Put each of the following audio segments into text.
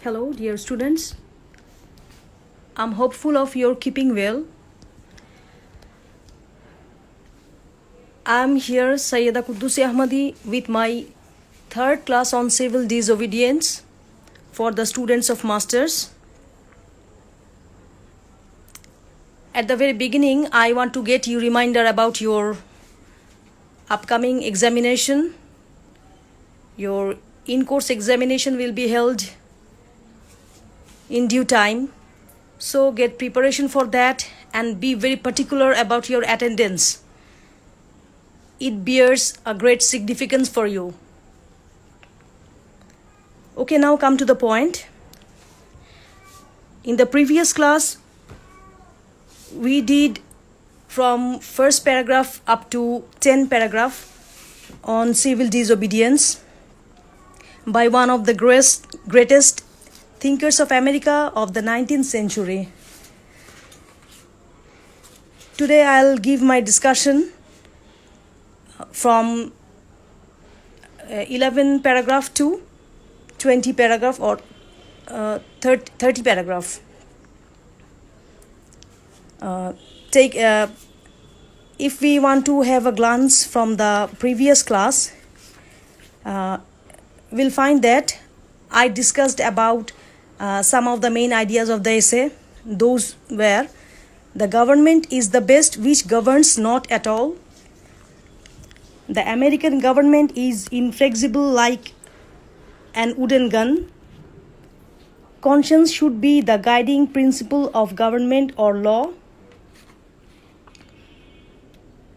Hello, dear students. I'm hopeful of your keeping well. I'm here, Sayyeda Qudusi Ahmadi, with my third class on civil disobedience for the students of masters. At the very beginning, I want to get you reminder about your upcoming examination. Your in-course examination will be held in due time. So get preparation for that and be very particular about your attendance. It bears a great significance for you. Okay, now come to the point. In the previous class, we did from first paragraph up to 10 paragraph on civil disobedience by one of the greatest thinkers of America of the 19th century. Today I'll give my discussion from 11 paragraph to 20 paragraph or 30 paragraph. If we want to have a glance from the previous class, we'll find that I discussed about some of the main ideas of the essay. Those were: the government is the best which governs not at all. The American government is inflexible like an wooden gun. Conscience should be the guiding principle of government or law.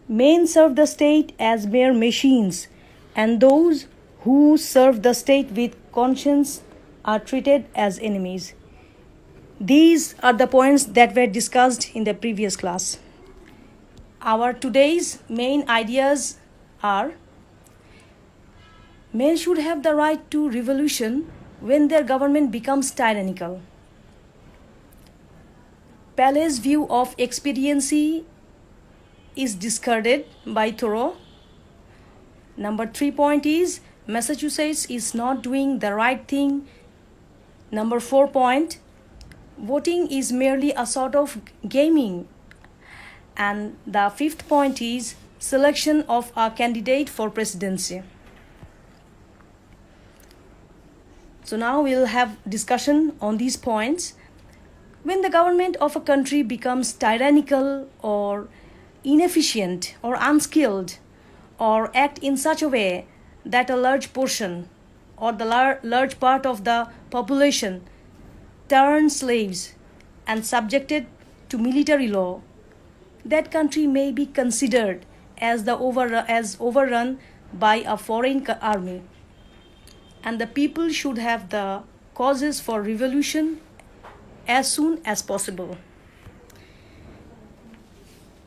Men serve the state as mere machines, and those who serve the state with conscience are treated as enemies. These are the points that were discussed in the previous class. Our today's main ideas are: men should have the right to revolution when their government becomes tyrannical. Paley's view of expediency is discarded by Thoreau. Number 3 point is Massachusetts is not doing the right thing. Number 4 point, voting is merely a sort of gaming. And the 5th point is selection of a candidate for presidency. So now we'll have discussion on these points. When the government of a country becomes tyrannical or inefficient or unskilled, or act in such a way that a large portion or the large part of the population turn slaves and subjected to military law, that country may be considered as overrun by a foreign army, and the people should have the causes for revolution as soon as possible.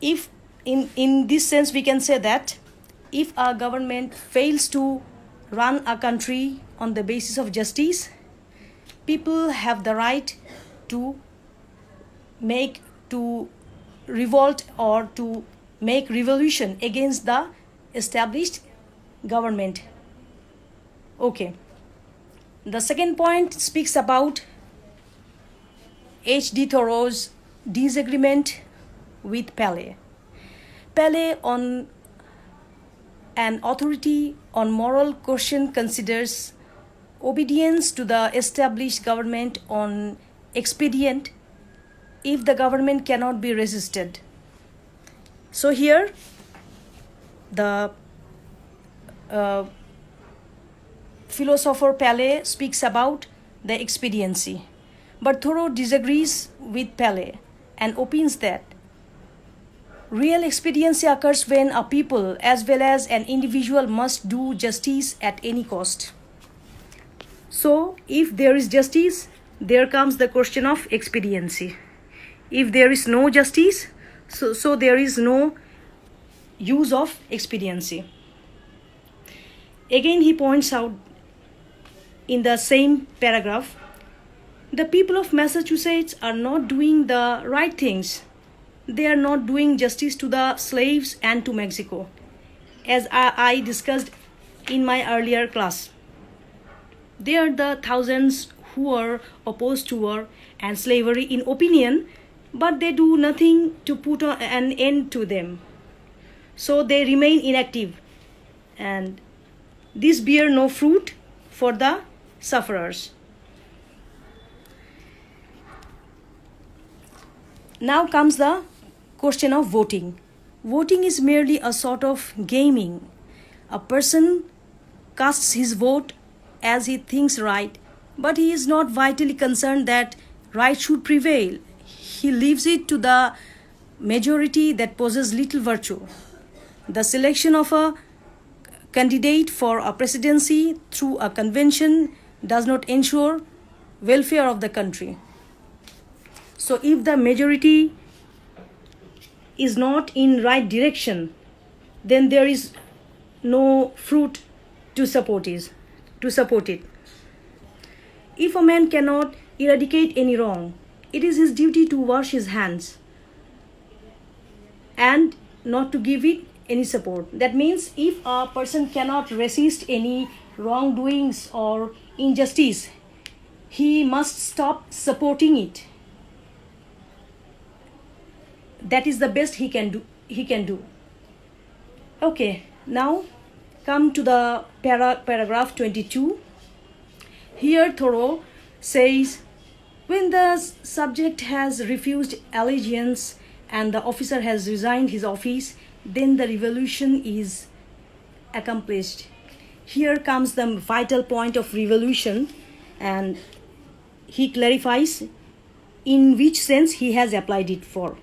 If in this sense we can say that if a government fails to run a country on the basis of justice, people have the right to revolt or to make revolution against the established government. Okay. The second point speaks about H.D. Thoreau's disagreement with Paley. Paley, on an authority on moral question, considers obedience to the established government on expedient if the government cannot be resisted. So here the philosopher Paley speaks about the expediency, but Thoreau disagrees with Paley and opines that real expediency occurs when a people as well as an individual must do justice at any cost. So, if there is justice, there comes the question of expediency. If there is no justice, so there is no use of expediency. Again, he points out in the same paragraph, the people of Massachusetts are not doing the right things. They are not doing justice to the slaves and to Mexico, as I discussed in my earlier class. They are the thousands who are opposed to war and slavery in opinion, but they do nothing to put an end to them. So they remain inactive, and this bear no fruit for the sufferers. Now comes the question of voting. Voting is merely a sort of gaming. A person casts his vote as he thinks right, but he is not vitally concerned that right should prevail. He leaves it to the majority that possesses little virtue. The selection of a candidate for a presidency through a convention does not ensure welfare of the country. So if the majority is not in right direction, then there is no fruit to support it. If a man cannot eradicate any wrong, it is his duty to wash his hands and not to give it any support. That means if a person cannot resist any wrongdoings or injustice, he must stop supporting it. That is the best he can do. Okay, now come to the paragraph 22. Here Thoreau says, when the subject has refused allegiance and the officer has resigned his office, then the revolution is accomplished. Here comes the vital point of revolution, and he clarifies in which sense he has applied it for.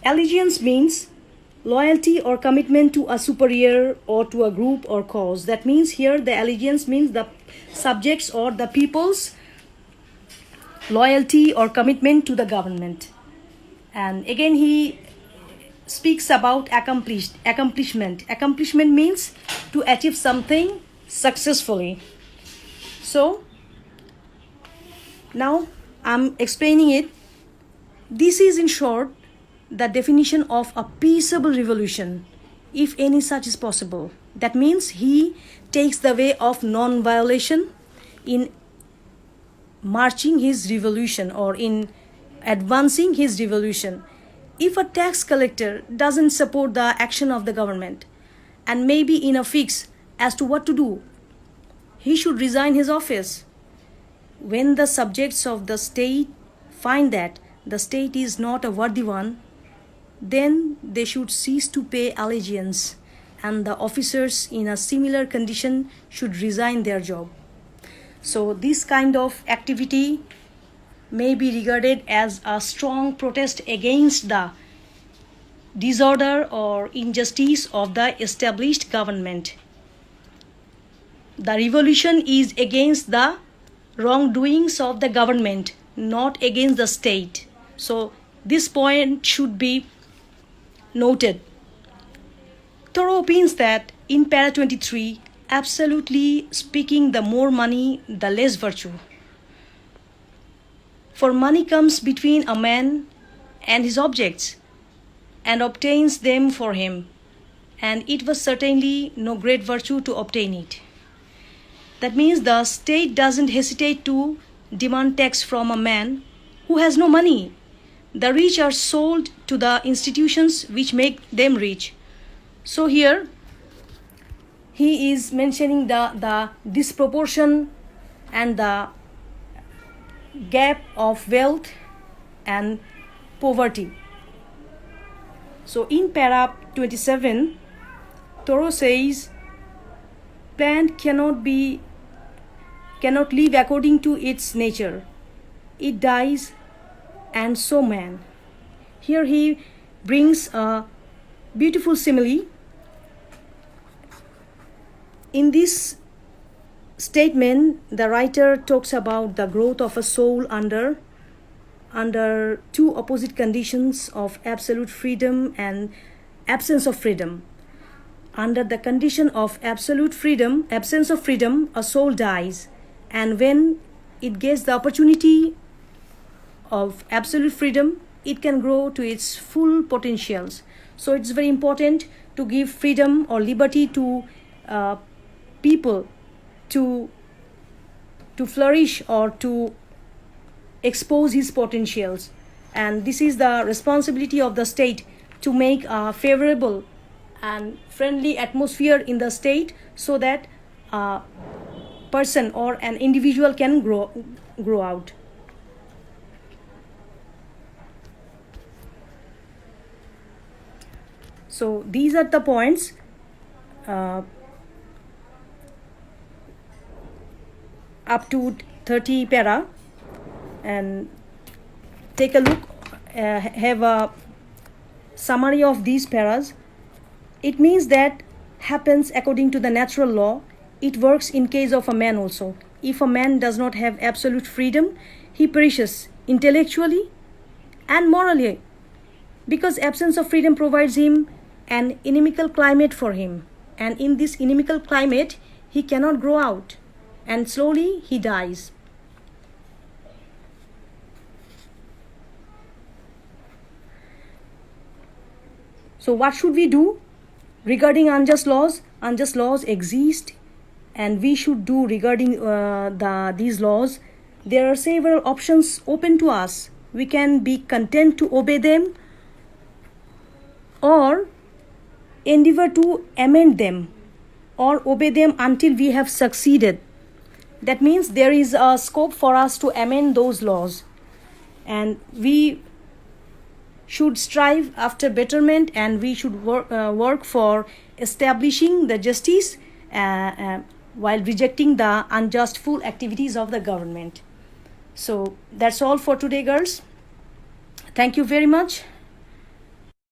Allegiance means loyalty or commitment to a superior or to a group or cause. That means here the allegiance means the subjects or the people's loyalty or commitment to the government. And again he speaks about accomplishment. Accomplishment means to achieve something successfully. So now I'm explaining it. This is in short the definition of a peaceable revolution, if any such is possible. That means he takes the way of non-violation in marching his revolution or in advancing his revolution. If a tax collector doesn't support the action of the government and may be in a fix as to what to do, he should resign his office. When the subjects of the state find that the state is not a worthy one, then they should cease to pay allegiance, and the officers in a similar condition should resign their job. So this kind of activity may be regarded as a strong protest against the disorder or injustice of the established government. The revolution is against the wrongdoings of the government, not against the state. So this point should be noted. Thoreau opines that in para 23, absolutely speaking, the more money, the less virtue. For money comes between a man and his objects and obtains them for him, and it was certainly no great virtue to obtain it. That means the state doesn't hesitate to demand tax from a man who has no money. The rich are sold to the institutions which make them rich. So here he is mentioning the disproportion and the gap of wealth and poverty. So in para 27, Thoreau says, plant cannot live according to its nature. It dies, and so man. Here he brings a beautiful simile. In this statement, the writer talks about the growth of a soul under two opposite conditions of absolute freedom and absence of freedom. Under the condition of absolute freedom, absence of freedom, a soul dies, and when it gets the opportunity of absolute freedom, it can grow to its full potentials. So it's very important to give freedom or liberty to people to to flourish or to expose his potentials. And this is the responsibility of the state to make a favorable and friendly atmosphere in the state so that a person or an individual can grow out. So these are the points. Up to 30 para, and take a look, have a summary of these paras. It means that happens according to the natural law. It works in case of a man also. If a man does not have absolute freedom, he perishes intellectually and morally, because absence of freedom provides him an inimical climate for him, and in this inimical climate he cannot grow out, and slowly he dies. So what should we do regarding unjust laws? Unjust laws exist, and we should do regarding these laws. There are several options open to us. We can be content to obey them or endeavor to amend them or obey them until we have succeeded. That means there is a scope for us to amend those laws, and we should strive after betterment, and we should work for establishing the justice while rejecting the unjustful activities of the government. So that's all for today, girls. Thank you very much.